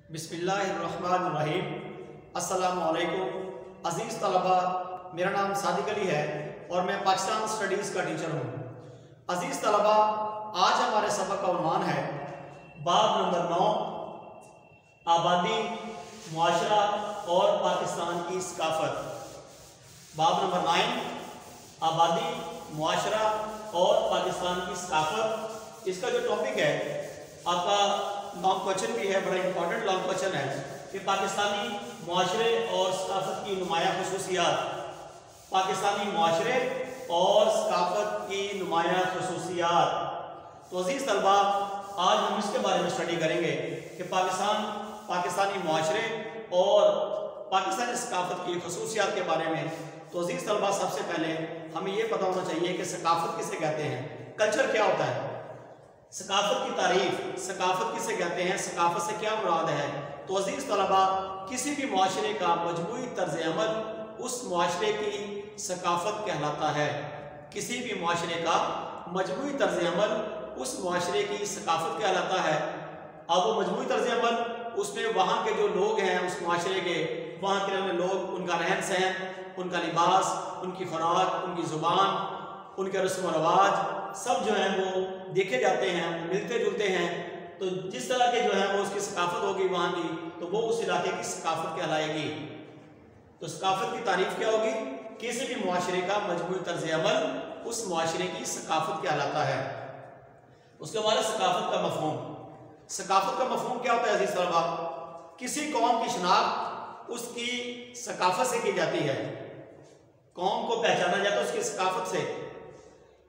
बिस्मिल्लाहिर्रहमानिर्रहीम। अस्सलामुअलैकुम अज़ीज़ तलबा, मेरा नाम सादिक अली है और मैं पाकिस्तान स्टडीज़ का टीचर हूँ। अज़ीज़ तलबा, आज हमारे सबक का उन्वान है बाब नंबर 9, आबादी, मुआशरा और पाकिस्तान की सकाफत। बाब नंबर 9, आबादी, मुआशरा और पाकिस्तान की सकाफत। इसका जो टॉपिक है आपका लॉन्ग क्वेश्चन भी है, बड़ा इंपॉर्टेंट लॉन्ग क्वेश्चन है कि पाकिस्तानी मुआशरे और सकाफत की नुमाया खसूसियात। पाकिस्तानी मुआशरे और सकाफत की नुमाया खसूसियात। तो अजीज तलबा, आज हम इसके बारे में स्टडी करेंगे कि पाकिस्तानी मुआशरे और पाकिस्तानी सकाफत की खसूसियात के बारे में। तो अजीज तलबा, सबसे पहले हमें यह पता होना चाहिए कि सकाफत किसे कहते हैं, कल्चर क्या होता है, सकाफत की तारीफ, सकाफत किसे कहते हैं, सकाफत से क्या मुराद है। तो अजीज तलबा, किसी भी मुआशरे का मजमूई तर्ज अमल उस मुआशरे की सकाफत कहलाता है। किसी भी मुआशरे का मजमूई तर्ज अमल उस मुआशरे की सकाफत कहलाता है। अब वो मजमूई तर्ज अमल, उसमें वहाँ के जो लोग हैं उस मुआशरे के, वहाँ के लोग, उनका रहन सहन, उनका लिबास, उनकी खुराक, उनकी ज़ुबान, उनके रस्म व रवाज, सब जो है वो देखे जाते हैं, मिलते जुलते हैं। तो जिस तरह के जो है वो उसकी सकाफत होगी वहाँ की, तो वो उस इलाके की सकाफत कहलाएगी। तो सकाफत की तारीफ क्या होगी, किसी भी मुआशरे का मजमूई तर्ज अमल उस मुआशरे की सकाफत कहलाता है। उसके बाद सकाफत का मफहूम। सकाफत का मफहूम क्या होता है अजीज तलबा, किसी कौम की शनाख्त उसकी सकाफत से की जाती है। कौम को पहचाना जाता है उसकी सकाफत से।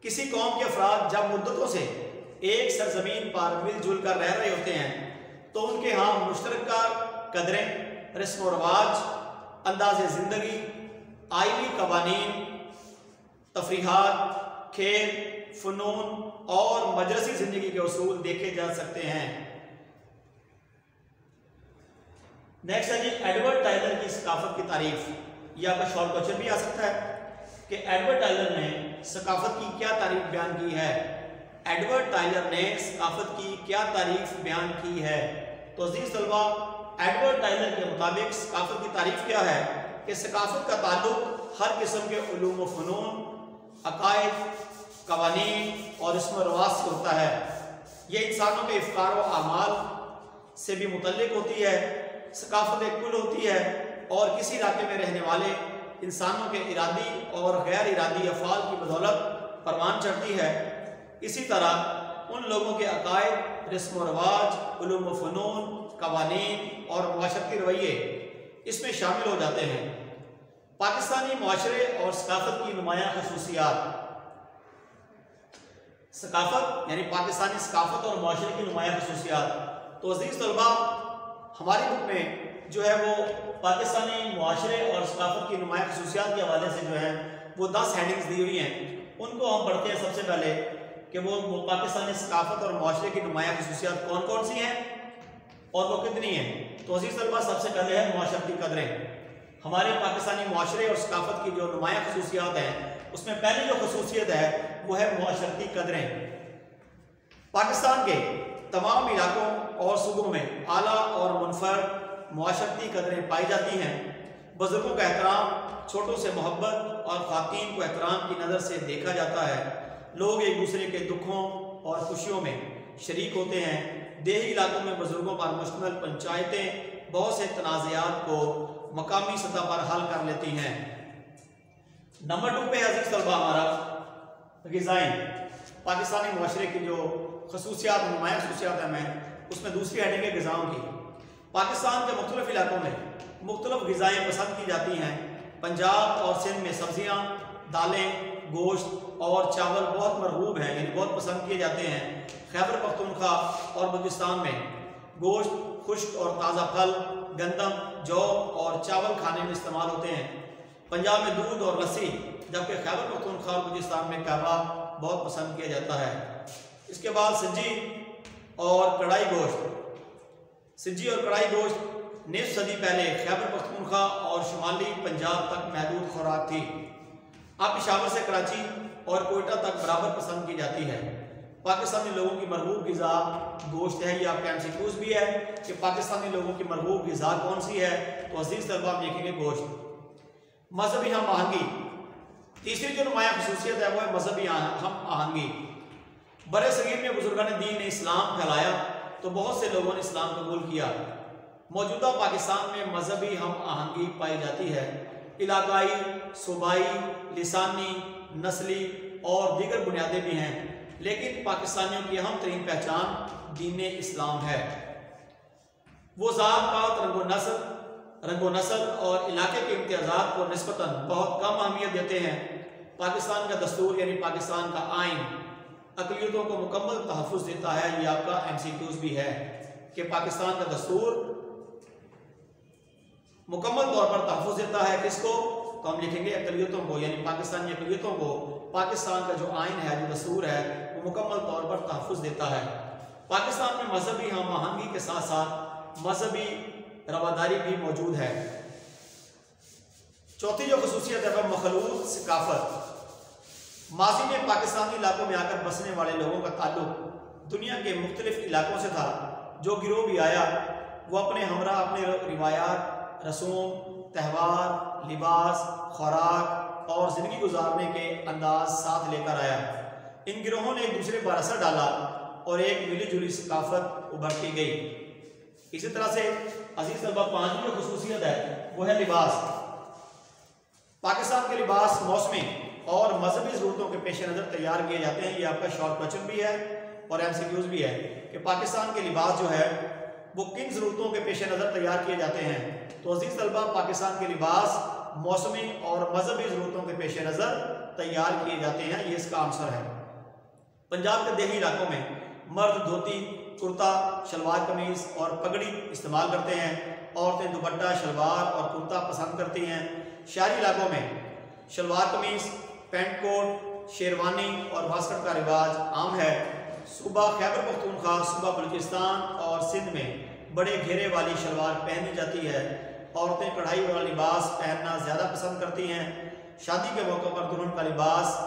किसी कौम के अफराद जब मुद्दतों से एक सरजमीन पर मिलजुल कर रह रहे होते हैं तो उनके यहाँ मुश्तरका कदरें, रस्म व रवाज, अंदाज़ ज़िंदगी, आइनी कवानीन, तफरीहात, खेल, फ़नून और मजलसी ज़िंदगी के उसूल देखे जा सकते हैं। नेक्स्ट है जी एडवर्ड टाइलर की सकाफत की तारीफ। यह आपका शॉर्ट क्वेश्चन भी आ सकता है कि एडवर्ड टाइलर ने सकाफत की क्या तारीफ बयान की है। एडवर्ड टाइलर ने सकाफत की क्या तारीफ बयान की है। तो अजीज तलबा, एडवर्ड टाइलर के मुताबिक सकाफत की तारीफ क्या है कि सकाफत का ताल्लुक हर किस्म के उलूम व फ़नून, अकायद, कवानीन और रस्म व रवाज से होता है। यह इंसानों के इफ्कार व आमाल से भी मुतल्लिक होती है। सकाफत एक कुल होती है और किसी इलाके में रहने वाले इंसानों के इरादी और गैर इरादी अफ़ाल की बदौलत परवान चढ़ती है। इसी तरह उन लोगों के अकायद, रस्म व रवाज, उलूम व फ़नून, कवानीन और मुआशरती रवैये इसमें शामिल हो जाते हैं। पाकिस्तानी मुआशरे और सकाफत की नुमाया खसूसियात। सकाफत यानी पाकिस्तानी सकाफत और मुआशरे की नुमाया खसूसियात। तो अजीज़ तलबा, हमारी बुक में जो है वो पाकिस्तानी मुआशरे और सकाफत की नुमाया खसूसियात के हवाले से जो है वो 10 हेडिंग्स दी हुई हैं। उनको हम पढ़ते हैं सबसे पहले कि वो पाकिस्तानी सकाफत और मुआशरे की नुमाया खसूसियात कौन कौन सी हैं और वो कितनी हैं। तो अजीज़ तलबा, सबसे पहले है मुआशरती कदरें। हमारे पाकिस्तानी मुआशरे और सकाफत की जो नुमाया खसूसियात हैं उसमें पहली जो खसूसियत है वो है मुआशरती कदरें। पाकिस्तान के तमाम इलाकों और सूबों में आला और मुनफरद मुआशरती कदरें पाई जाती हैं। बुजुर्गों का एहतराम, छोटों से मोहब्बत और ख़वातीन को एहतराम की नज़र से देखा जाता है। लोग एक दूसरे के दुखों और खुशियों में शरीक होते हैं। देही इलाकों में बुजुर्गों पर मुश्तमिल पंचायतें बहुत से तनाज़ात को मकामी सतह पर हल कर लेती हैं। नंबर 2 पे अजीज़ तलबा हमारा ग़िज़ाएं। पाकिस्तानी मुआशरे की जो खसूसियात, नुमाया खसूसियात है, मैं उसमें दूसरी हेडिंग है ग़िज़ाओं की। पाकिस्तान के मुख्तलिफ इलाकों में मुख्तलिफ ग़िज़ाएँ पसंद की जाती हैं। पंजाब और सिंध में सब्ज़ियाँ, दालें, गोश्त और चावल बहुत मरगूब हैं, यानी बहुत पसंद किए जाते हैं। खैबर पख्तूनख्वा और बलूचिस्तान में गोश्त, खुश्क और ताज़ा फल, गंदम, जौ और चावल खाने में इस्तेमाल होते हैं। पंजाब में दूध और लस्सी, जबकि खैबर पख्तूनख्वा और बलूचिस्तान में कहवा बहुत पसंद किया जाता है। इसके बाद सज्जी और कढ़ाई गोश्त। सज्जी और कढ़ाई गोश्त निस्फ सदी पहले खैबर पख्तूनख्वा और शुमाली पंजाब तक महदूद खुराक थी। अब पेशावर से कराची और कोयटा तक बराबर पसंद की जाती है। पाकिस्तानी लोगों की मरगूब ग़िज़ा गोश्त है। ये आपका MCQs भी है कि पाकिस्तानी लोगों की मरगूब ग़िज़ा कौन सी है, तो अजीज़ तलबा हम लिखेंगे गोश्त। मजहबी हम आहंगी, तीसरी जो नुमाया खसूसियत है वो है मजहबी हम आहंगी। बड़े सगीर में बुजुर्गान दीन ने इस्लाम फैलाया तो बहुत से लोगों ने इस्लाम कबूल किया। मौजूदा पाकिस्तान में मजहबी हम आहंगी पाई जाती है। इलाकाई, सूबाई, लिसानी, नस्ली और दीगर बुनियादें भी हैं, लेकिन पाकिस्तानियों की अहम तरीन पहचान दीन इस्लाम है। वो ज़ात पात, रंगो नस्ल और इलाके के इम्तियाज़ात को निस्बतन बहुत कम अहमियत देते हैं। पाकिस्तान का दस्तूर यानी पाकिस्तान का आइन अक़लियतों को मुकम्मल तहफ़्फ़ुज़ देता है। ये आपका MCQs भी है कि पाकिस्तान का दस्तूर मुकम्मल तौर पर तहफ़्फ़ुज़ देता है। किसको? तो हम लिखेंगे अक़लियतों को, यानी पाकिस्तानी अक़लियतों को पाकिस्तान का जो आइन है, जो दस्तूर है, वो मुकम्मल तौर पर तहफ़्फ़ुज़ देता है। पाकिस्तान में मजहबी हम आहंगी के साथ साथ मजहबी रवादारी भी मौजूद है। चौथी जो खसूसियत है वह मखलूत सकाफत। माजी में पाकिस्तानी इलाकों में आकर बसने वाले लोगों का ताल्लुक दुनिया के मुख्तलिफ इलाकों से था। जो गिरोह भी आया वो अपने हमरा अपने रिवायात, रसूम, त्यौहार, लिबास, खुराक और ज़िंदगी गुजारने के अंदाज साथ लेकर आया। इन गिरोहों ने एक दूसरे पर असर डाला और एक मिली जुली सकाफत उभरती गई। इसी तरह से अजीज तलबा पांचवी जो खसूसियत है वो है लिबास। पाकिस्तान के लिबास मौसमी और मजहबी ज़रूरतों के पेश नज़र तैयार किए जाते हैं। ये आपका शॉर्ट क्वेश्चन भी है और MCQs भी है कि पाकिस्तान के लिबास जो है वो किन ज़रूरतों के पेश नज़र तैयार किए जाते हैं। तो अजीज़ तलबा पाकिस्तान के लिबास मौसमी और मजहबी ज़रूरतों के पेश नज़र तैयार किए जाते हैं। ये इसका आंसर है। पंजाब के देही इलाकों में मर्द धोती, कुर्ता, शलवार कमीज़ और पगड़ी इस्तेमाल करते हैं। औरतें दुपट्टा, शलवार और कुर्ता पसंद करती हैं। शहरी इलाकों में शलवार कमीज़, पैंट कोट, शेरवानी और वास्कट का रिवाज आम है। सूबा खैबर पख्तूनख्वा, सूबा बलूचिस्तान और सिंध में बड़े घेरे वाली शलवार पहनी जाती है। औरतें कढ़ाई वाला लिबास पहनना ज़्यादा पसंद करती हैं। शादी के मौक़ों पर दुल्हन का लिबास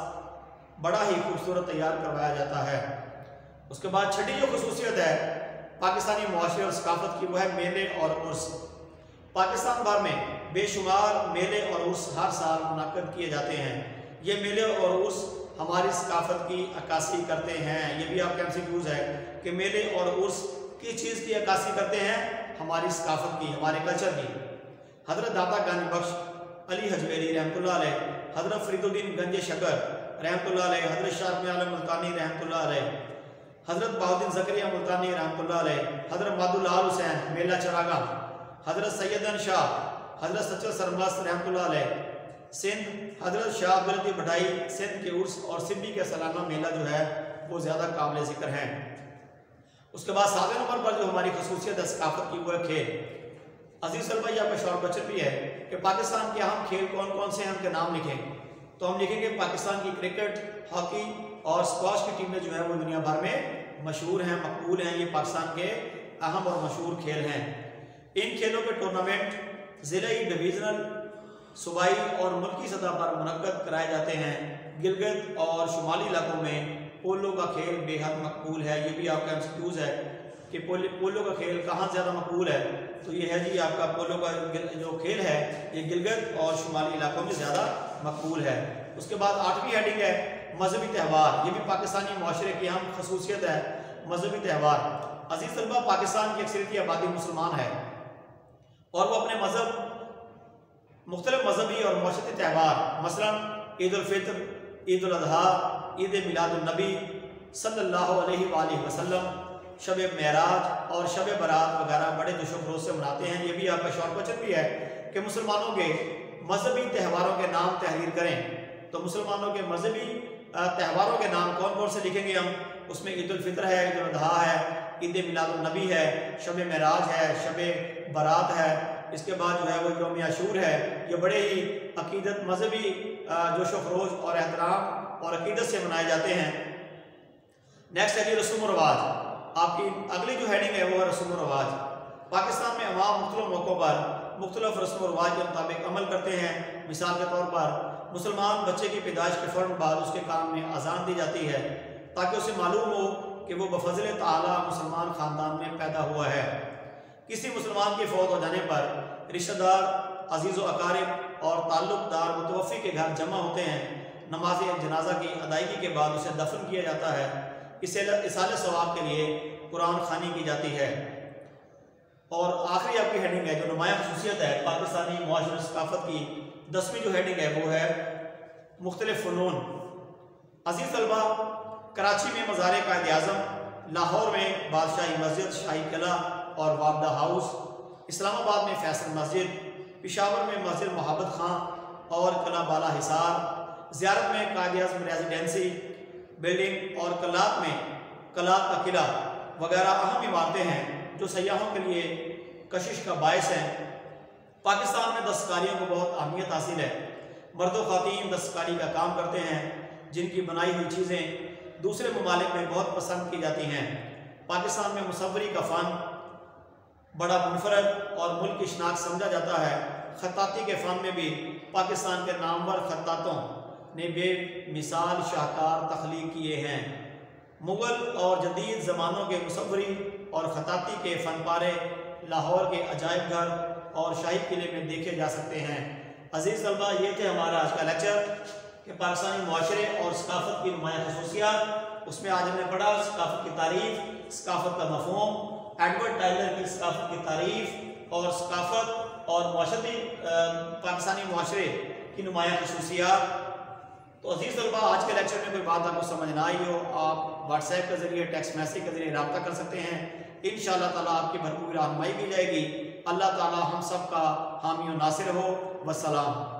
बड़ा ही खूबसूरत तैयार करवाया जाता है। उसके बाद छठी जो खसूसियत है पाकिस्तानी मुआशरे और सकाफत की वो है मेले और उर्स। पाकिस्तान भर में बेशुमार मेले और उर्स हर साल मुनक़्क़द किए जाते हैं। ये मेले और उर्स हमारी सकाफत की अक्कासी करते हैं। ये भी आपके MCQs है कि मेले और उर्स किस चीज़ की अक्कासी करते हैं? हमारी सकाफत की, हमारे कल्चर की। हज़रत दाता गानी बख्श अली हजवेरी रहमतुल्लाह अलैह, हज़रत फरीदुद्दीन गंज शकर रहमतुल्लाह अलैह, हज़रत शाह आलम मुल्तानी रहमतुल्लाह अलैह, हज़रत बहाउद्दीन ज़करिया मुल्तानी रहमतुल्लाह अलैह, हज़रत मादुल आल हुसैन मेला चरागा, हज़रत सैयदन शाह, हज़रत सच्चर सरमस्त रहमतुल्लाह अलैह, सिंध हज़रत शाह अब्दुल लतीफ़ भटाई सिंध के उर्स और सिंधी का सालाना मेला जो है वो ज़्यादा काबिल ज़िक्र है। उसके बाद 7वें नंबर पर जो हमारी खसूसियत है सकाफत की वो है खेल। अजीज़ तलबा आपका शॉर्ट क्वेश्चन भी है कि पाकिस्तान के अहम खेल कौन कौन से हैं, उनके नाम लिखें। तो हम लिखेंगे पाकिस्तान की क्रिकेट, हॉकी और स्क्वाश की टीमें जो है वो दुनिया भर में मशहूर हैं, मकबूल हैं। ये पाकिस्तान के अहम और मशहूर खेल हैं। इन खेलों के टूर्नामेंट ज़िलाई, डिवीज़नल, सूबाई और मुल्की सतह पर मुनक़्क़द कराए जाते हैं। गिलगित और शुमाली इलाकों में पोलो का खेल बेहद मकबूल है। ये भी आपका MCQs है कि पोलो का खेल कहाँ ज़्यादा मकबूल है। तो ये है जी आपका पोलो का जो खेल है ये गिलगित और शुमाली इलाकों में ज़्यादा मकबूल है। उसके बाद 8वीं हेडिंग है मजहबी त्यौहार। ये भी पाकिस्तानी मुआशरे की अहम खसूसियत है मजहबी त्यौहार। अजीज़ तलबा पाकिस्तान की अक्सरियती आबादी मुसलमान है और वो अपने मज़हब मुख्तलिफ मजहबी और मुआशरती त्यौहार मसलन ईद उल फित्र, ईद उल अज़हा, ईद मिलादुन नबी सल्लल्लाहु अलैहि वसल्लम, शब मेराज और शब बारात वगैरह बड़े जोश व खरोश से मनाते हैं। ये भी आपका शॉर्ट क्वेश्चन भी है कि मुसलमानों के मजहबी त्यौहारों के नाम तहरीर करें। तो मुसलमानों के मजहबी त्यौहारों के नाम कौन कौन से लिखेंगे हम? उसमें ईद उल फित्र है, ईद उल अज़हा है, ईद मिलादुन नबी है, शब मेराज है, शब बारात है। इसके बाद जो है वो यौम आशूर है। ये बड़े ही अकीदत मजहबी जोश व खरोश और एहतराम और अकीदत से मनाए जाते हैं। नेक्स्ट है जी रस्म व रवाज। आपकी अगली जो हेडिंग है वो है रस्म व रवाज। पाकिस्तान में अवाम मुख्तलिफ मौक़ों पर मुख्तलिफ रस्म व रवाज के मुताबिक अमल करते हैं। मिसाल के तौर पर मुसलमान बच्चे की पैदाइश के फ़ौरन बाद उसके काम में अजान दी जाती है। ताकि उसे मालूम हो कि वो बफज़ल ताला मुसलमान ख़ानदान में पैदा हुआ है। किसी मुसलमान के फौत हो जाने पर रिश्तेदार, अजीज़ व अकारिब और ताल्लुक़दार मुतवफ़ी के घर जमा होते हैं। नमाज जनाजा की अदायगी के बाद उसे दफन किया जाता है। इसे इसाले सवाब के लिए कुरान ख़वानी की जाती है। और आखिरी आपकी हेडिंग है जो नुमाया खसूसियत है पाकिस्तानी मुआशरे सकाफ़त की, 10वीं जो हेडिंग है वो है मुख्तलिफ फ़नून। अज़ीज़ तलबा, कराची में मज़ार कायद-ए-आज़म, लाहौर में बादशाही मस्जिद, शाही किला और वाबदा हाउस, इस्लामाबाद में फैसल मस्जिद, पेशावर में मस्जिद मोहब्बत खां और किला बाला हिसार, ज़ियारत में कायद-ए-आज़म रेजिडेंसी बिल्डिंग और कलात में कलात का किला वगैरह अहम इमारतें हैं जो सयाहों के लिए कशिश का बायस है। पाकिस्तान में दस्तकारियों को बहुत अहमियत हासिल है। मर्द व ख़वातीन दस्तकारी का काम करते हैं जिनकी बनाई हुई चीज़ें दूसरे ममालिक में बहुत पसंद की जाती हैं। पाकिस्तान में मुसव्वरी का फ़न बड़ा मुनफरद और मुल्क की शनाख्त समझा जाता है। खत्ताती के फ़न में भी पाकिस्तान के नामवर खत्तातों ने बेमिसाल शाहकार तख्लीक किए हैं। मुग़ल और जदीद ज़मानों के मुसव्वरी और खत्ताती के फ़नपारे लाहौर के अजायब घर और शाही किले में देखे जा सकते हैं। अज़ीज़ तलबा, ये थे हमारा आज का लेक्चर कि पाकिस्तानी मुआशरे और सकाफ़त की नुमाया खसूसियात। उसमें आज हमने पढ़ा सकाफ़त की तारीफ़, सकाफ़त का मफ़हूम, एडवर्ड टाइलर की सकाफ़त की तारीफ़ और सकाफ़त और मुआशरती पाकिस्तानी मुआशरे की नुमाया खसूसियात। तो अज़ीज़ तलबा, आज के लेक्चर में कोई बात आपको समझ ना आई हो, आप व्हाट्सएप के ज़रिए, टेक्स्ट मैसेज के ज़रिए रब्ता कर सकते हैं। इंशाअल्लाह ताला आपकी भरपूर रहनुमाई की जाएगी। अल्लाह ताला हम सब का हामी और नासिर हो। वस्सलाम।